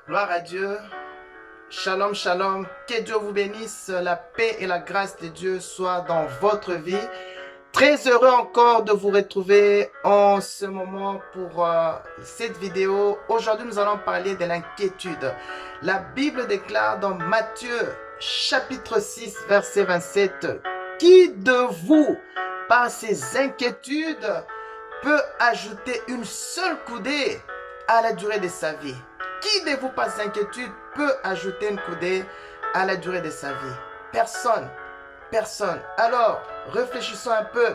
Gloire à Dieu. Shalom, shalom. Que Dieu vous bénisse. La paix et la grâce de Dieu soient dans votre vie. Très heureux encore de vous retrouver en ce moment pour cette vidéo. Aujourd'hui, nous allons parler de l'inquiétude. La Bible déclare dans Matthieu, chapitre 6, verset 27, « Qui de vous, par ses inquiétudes, peut ajouter une seule coudée à la durée de sa vie? » Qui de vous, par ses inquiétudes, peut ajouter une coudée à la durée de sa vie? Personne. Personne. Alors, réfléchissons un peu.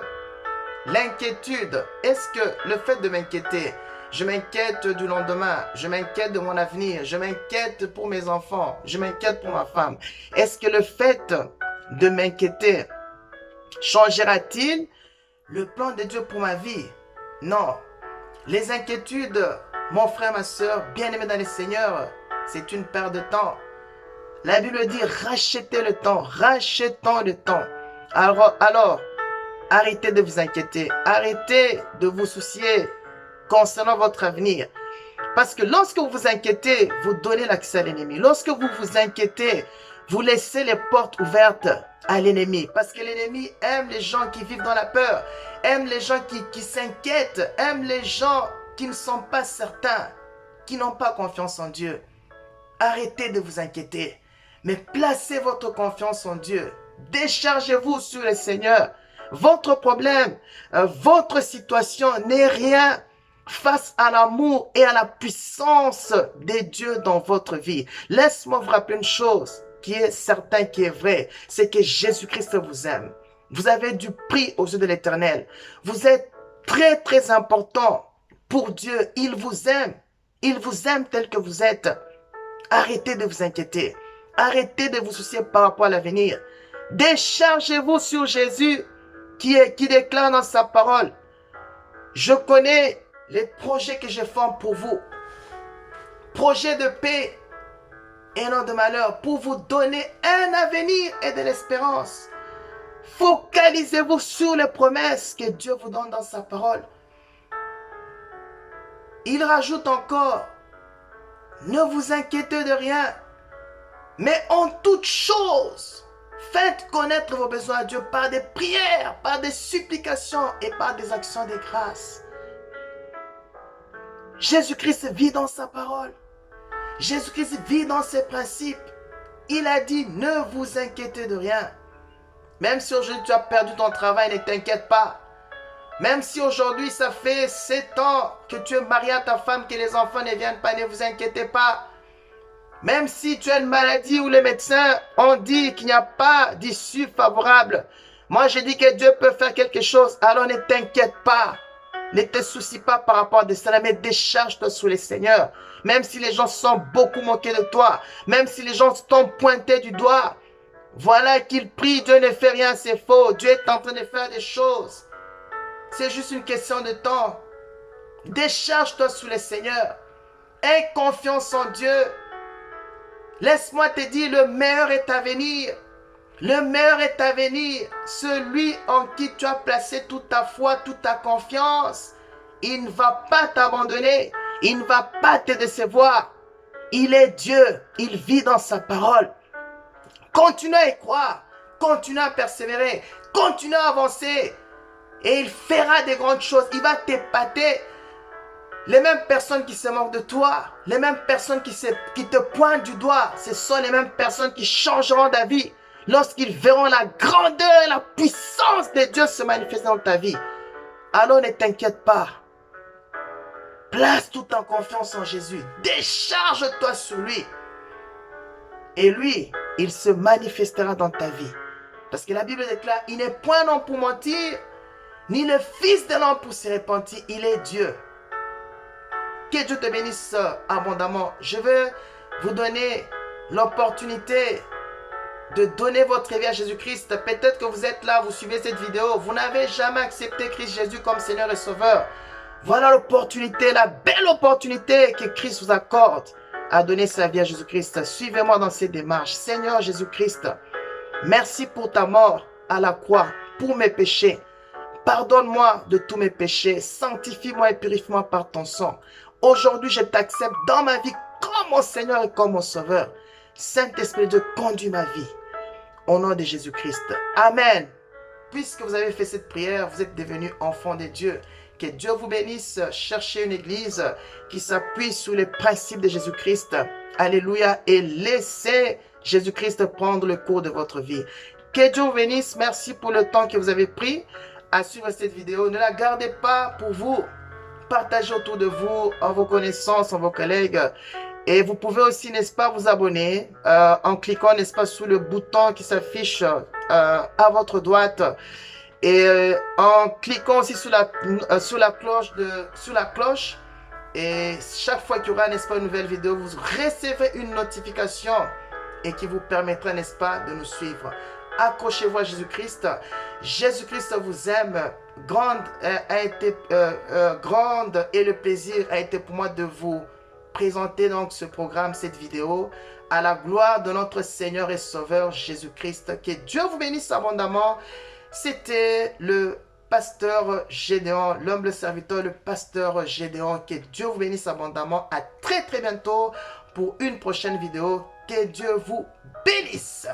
L'inquiétude, est-ce que le fait de m'inquiéter, je m'inquiète du lendemain, je m'inquiète de mon avenir, je m'inquiète pour mes enfants, je m'inquiète pour ma femme. Est-ce que le fait de m'inquiéter changera-t-il le plan de Dieu pour ma vie? Non. Les inquiétudes, mon frère, ma soeur, bien-aimés dans le Seigneur, c'est une perte de temps. La Bible dit rachetez le temps, rachetons le temps. Alors, arrêtez de vous inquiéter, arrêtez de vous soucier concernant votre avenir. Parce que lorsque vous vous inquiétez, vous donnez l'accès à l'ennemi. Lorsque vous vous inquiétez, vous laissez les portes ouvertes à l'ennemi. Parce que l'ennemi aime les gens qui vivent dans la peur, aime les gens qui s'inquiètent, aime les gens qui ne sont pas certains, qui n'ont pas confiance en Dieu. Arrêtez de vous inquiéter, mais placez votre confiance en Dieu. Déchargez-vous sur le Seigneur. Votre problème, votre situation n'est rien face à l'amour et à la puissance de Dieu dans votre vie. Laisse-moi vous rappeler une chose qui est certaine, qui est vraie, c'est que Jésus-Christ vous aime. Vous avez du prix aux yeux de l'Éternel. Vous êtes très, très important pour Dieu. Il vous aime. Il vous aime tel que vous êtes. Arrêtez de vous inquiéter. Arrêtez de vous soucier par rapport à l'avenir. Déchargez-vous sur Jésus qui déclare dans sa parole: je connais les projets que je forme pour vous. Projets de paix et non de malheur, pour vous donner un avenir et de l'espérance. Focalisez-vous sur les promesses que Dieu vous donne dans sa parole. Il rajoute encore: ne vous inquiétez de rien, mais en toute chose, faites connaître vos besoins à Dieu par des prières, par des supplications et par des actions de grâce. Jésus-Christ vit dans sa parole. Jésus-Christ vit dans ses principes. Il a dit: ne vous inquiétez de rien. Même si aujourd'hui tu as perdu ton travail, ne t'inquiète pas. Même si aujourd'hui ça fait 7 ans que tu es marié à ta femme, que les enfants ne viennent pas, ne vous inquiétez pas. Même si tu as une maladie où les médecins ont dit qu'il n'y a pas d'issue favorable, moi je dis que Dieu peut faire quelque chose, alors ne t'inquiète pas. Ne te soucie pas par rapport à cela, mais décharge-toi sur le Seigneur. Même si les gens sont beaucoup moqués de toi, même si les gens t'ont pointé du doigt, voilà qu'ils prient, Dieu ne fait rien, c'est faux. Dieu est en train de faire des choses. C'est juste une question de temps. Décharge-toi sur le Seigneur. Aie confiance en Dieu. Laisse-moi te dire, le meilleur est à venir. Le meilleur est à venir. Celui en qui tu as placé toute ta foi, toute ta confiance, il ne va pas t'abandonner. Il ne va pas te décevoir. Il est Dieu. Il vit dans sa parole. Continue à y croire. Continue à persévérer. Continue à avancer. Et il fera des grandes choses. Il va t'épater. Les mêmes personnes qui se moquent de toi, les mêmes personnes qui te pointent du doigt, ce sont les mêmes personnes qui changeront ta vie lorsqu'ils verront la grandeur et la puissance de Dieu se manifester dans ta vie. Alors ne t'inquiète pas. Place toute ta confiance en Jésus. Décharge-toi sur lui. Et lui, il se manifestera dans ta vie. Parce que la Bible déclare: il n'est point l'homme pour mentir, ni le fils de l'homme pour se repentir. Il est Dieu. Que Dieu te bénisse abondamment. Je veux vous donner l'opportunité de donner votre vie à Jésus-Christ. Peut-être que vous êtes là, vous suivez cette vidéo, vous n'avez jamais accepté Christ Jésus comme Seigneur et Sauveur. Voilà l'opportunité, la belle opportunité que Christ vous accorde à donner sa vie à Jésus-Christ. Suivez-moi dans cette démarche. Seigneur Jésus-Christ, merci pour ta mort à la croix, pour mes péchés. Pardonne-moi de tous mes péchés. Sanctifie-moi et purifie-moi par ton sang. Aujourd'hui, je t'accepte dans ma vie comme mon Seigneur et comme mon Sauveur. Saint-Esprit de Dieu, conduis ma vie. Au nom de Jésus-Christ. Amen. Puisque vous avez fait cette prière, vous êtes devenus enfants de Dieu. Que Dieu vous bénisse. Cherchez une église qui s'appuie sur les principes de Jésus-Christ. Alléluia. Et laissez Jésus-Christ prendre le cours de votre vie. Que Dieu vous bénisse. Merci pour le temps que vous avez pris à suivre cette vidéo. Ne la gardez pas pour vous. Partagez autour de vous, en vos connaissances, en vos collègues. Et vous pouvez aussi, n'est-ce pas, vous abonner en cliquant, n'est-ce pas, sur le bouton qui s'affiche à votre droite. Et en cliquant aussi sur la cloche. Et chaque fois qu'il y aura, n'est-ce pas, une nouvelle vidéo, vous recevrez une notification et qui vous permettra, n'est-ce pas, de nous suivre. Accrochez-vous à Jésus-Christ. Jésus-Christ vous aime. Grande et le plaisir a été pour moi de vous présenter donc ce programme, cette vidéo, à la gloire de notre Seigneur et Sauveur Jésus-Christ. Que Dieu vous bénisse abondamment. C'était le pasteur Gédéon, l'humble serviteur, le pasteur Gédéon. Que Dieu vous bénisse abondamment. À très bientôt pour une prochaine vidéo. Que Dieu vous bénisse.